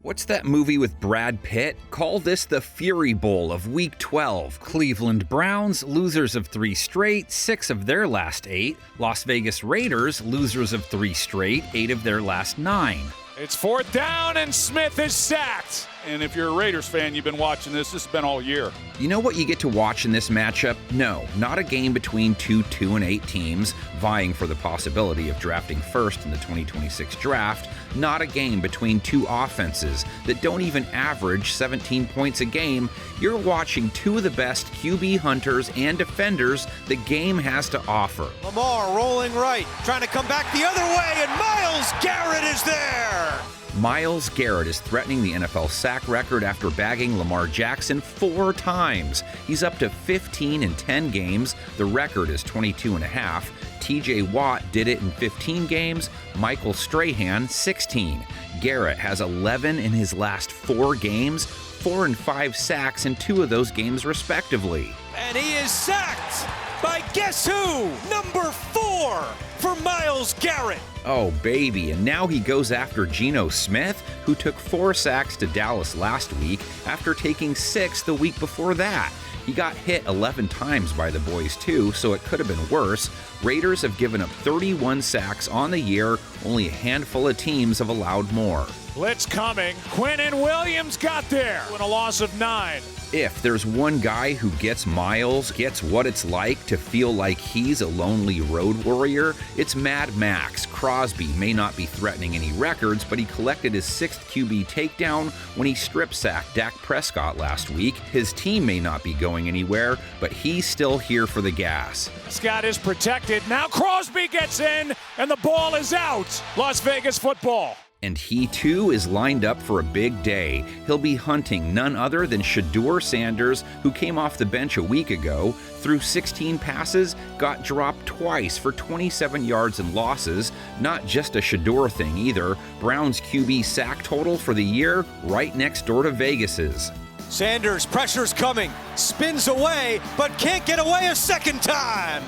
What's that movie with Brad Pitt? Call this the Fury Bowl of Week 12. Cleveland Browns, losers of 3 straight, 6 of their last 8. Las Vegas Raiders, losers of 3 straight, 8 of their last 9. It's 4th down and Smith is sacked. And if you're a Raiders fan, you've been watching this has been all year. You know what you get to watch in this matchup? No, not a game between two 2-8 teams vying for the possibility of drafting first in the 2026 draft. Not a game between 2 offenses that don't even average 17 points a game. You're watching 2 of the best QB hunters and defenders the game has to offer. Lamar rolling right, trying to come back the other way, and Myles Garrett is there! Myles Garrett is threatening the NFL sack record after bagging Lamar Jackson 4 times. He's up to 15 in 10 games. The record is 22.5. TJ Watt did it in 15 games. Michael Strahan, 16. Garrett has 11 in his last 4 games, 4 and 5 sacks in 2 of those games respectively. And he is sacked by guess who? Number 4 for Myles Garrett. Oh, baby, and now he goes after Geno Smith, who took 4 sacks to Dallas last week after taking 6 the week before that. He got hit 11 times by the boys too, so it could have been worse. Raiders have given up 31 sacks on the year. Only a handful of teams have allowed more. Blitz coming. Quinnen Williams got there with a loss of 9. If there's one guy who gets Myles, gets what it's like to feel like he's a lonely road warrior, it's Mad Max. Crosby may not be threatening any records, but he collected his 6th QB takedown when he strip-sacked Dak Prescott last week. His team may not be going anywhere, but he's still here for the gas. Scott is protected. Now Crosby gets in, and the ball is out. Las Vegas football. And he, too, is lined up for a big day. He'll be hunting none other than Shedeur Sanders, who came off the bench a week ago, threw 16 passes, got dropped twice for 27 yards and losses. Not just a Shedeur thing either. Browns QB sack total for the year, right next door to Vegas's. Sanders, pressure's coming, spins away, but can't get away a second time.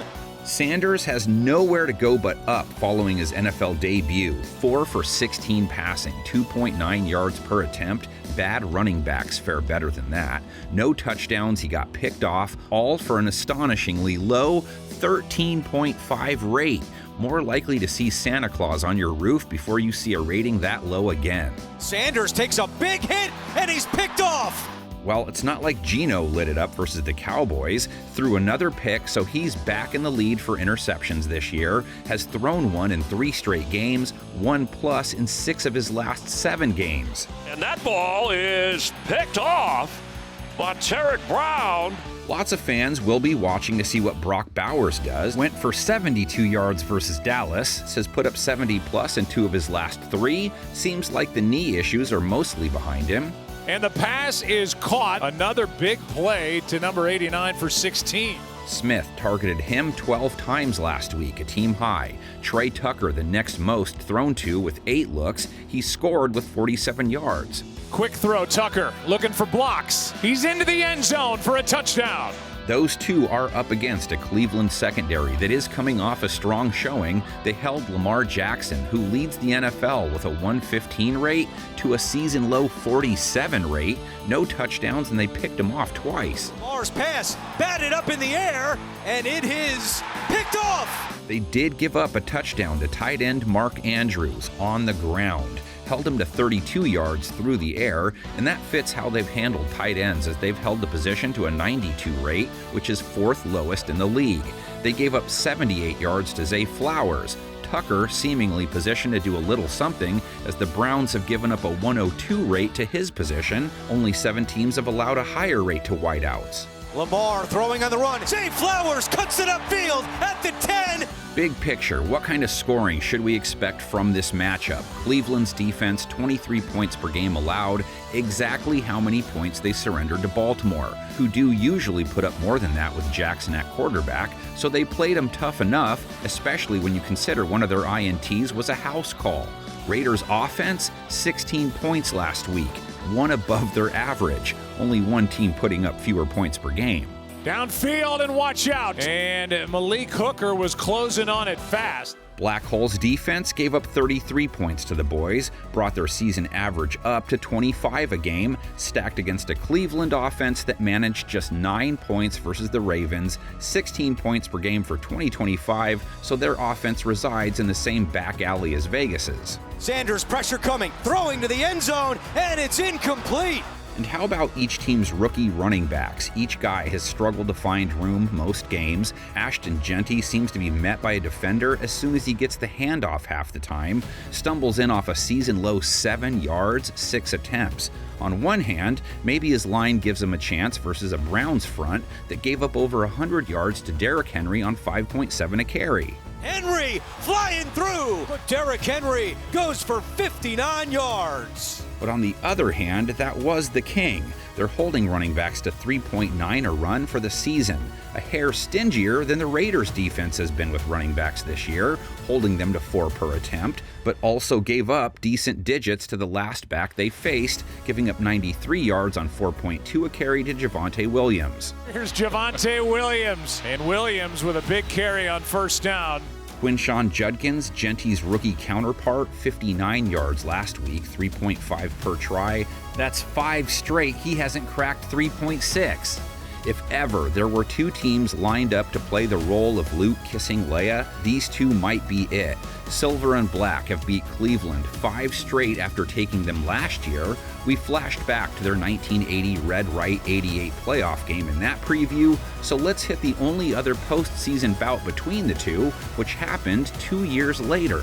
Sanders has nowhere to go but up following his NFL debut. 4 for 16 passing, 2.9 yards per attempt. Bad running backs fare better than that. No touchdowns, he got picked off, all for an astonishingly low 13.5 rate. More likely to see Santa Claus on your roof before you see a rating that low again. Sanders takes a big hit, and he's picked off. Well, it's not like Geno lit it up versus the Cowboys. Threw another pick, so he's back in the lead for interceptions this year. Has thrown 1 in 3 straight games, 1+ in 6 of his last 7 games. And that ball is picked off by Tarek Brown. Lots of fans will be watching to see what Brock Bowers does. Went for 72 yards versus Dallas. Says put up 70+ in 2 of his last 3. Seems like the knee issues are mostly behind him. And the pass is caught. Another big play to number 89 for 16. Smith targeted him 12 times last week, a team high. Trey Tucker, the next most thrown to with 8 looks. He scored with 47 yards. Quick throw, Tucker looking for blocks. He's into the end zone for a touchdown. Those 2 are up against a Cleveland secondary that is coming off a strong showing. They held Lamar Jackson, who leads the NFL with a 115 rate, to a season-low 47 rate. No touchdowns, and they picked him off twice. Lamar's pass batted up in the air, and it is picked off. They did give up a touchdown to tight end Mark Andrews on the ground. Held him to 32 yards through the air, and that fits how they've handled tight ends as they've held the position to a 92 rate, which is 4th lowest in the league. They gave up 78 yards to Zay Flowers. Tucker seemingly positioned to do a little something, as the Browns have given up a 102 rate to his position. Only 7 teams have allowed a higher rate to wideouts. Lamar throwing on the run. Zay Flowers cuts it upfield at the 10. Big picture, what kind of scoring should we expect from this matchup? Cleveland's defense, 23 points per game allowed, exactly how many points they surrendered to Baltimore, who do usually put up more than that with Jackson at quarterback, so they played them tough enough, especially when you consider one of their INTs was a house call. Raiders offense, 16 points last week, 1 above their average, only 1 team putting up fewer points per game. Downfield and watch out. And Malik Hooker was closing on it fast. Black Hole's defense gave up 33 points to the boys, brought their season average up to 25 a game, stacked against a Cleveland offense that managed just 9 points versus the Ravens, 16 points per game for 2025, so their offense resides in the same back alley as Vegas's. Sanders pressure coming, throwing to the end zone, and it's incomplete. And how about each team's rookie running backs? Each guy has struggled to find room most games. Ashton Genty seems to be met by a defender as soon as he gets the handoff half the time, stumbles in off a season-low 7 yards, 6 attempts. On one hand, maybe his line gives him a chance versus a Browns front that gave up over 100 yards to Derrick Henry on 5.7 a carry. Henry flying through, but Derrick Henry goes for 59 yards. But on the other hand, that was the king. They're holding running backs to 3.9 a run for the season, a hair stingier than the Raiders' defense has been with running backs this year, holding them to 4 per attempt, but also gave up decent digits to the last back they faced, giving up 93 yards on 4.2 a carry to Javonte Williams. Here's Javonte Williams, and Williams with a big carry on first down. Quinshawn Judkins, Genty's rookie counterpart, 59 yards last week, 3.5 per try. That's 5 straight he hasn't cracked 3.6. If ever there were 2 teams lined up to play the role of Luke kissing Leia, these 2 might be it. Silver and Black have beat Cleveland 5 straight after taking them last year. We flashed back to their 1980 Red-Right 88 playoff game in that preview, so let's hit the only other postseason bout between the 2, which happened 2 years later.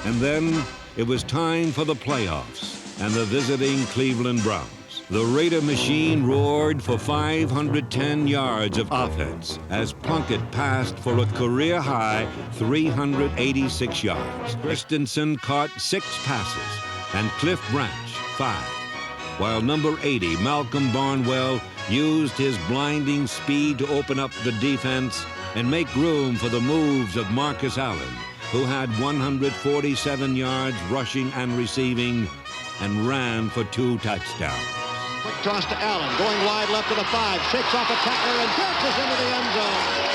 And then it was time for the playoffs and the visiting Cleveland Browns. The Raider machine roared for 510 yards of offense as Plunkett passed for a career-high 386 yards. Christensen caught 6 passes and Cliff Branch 5, while number 80, Malcolm Barnwell, used his blinding speed to open up the defense and make room for the moves of Marcus Allen, who had 147 yards rushing and receiving and ran for 2 touchdowns. Quick toss to Allen, going wide left to the 5, shakes off a tackler and dances into the end zone.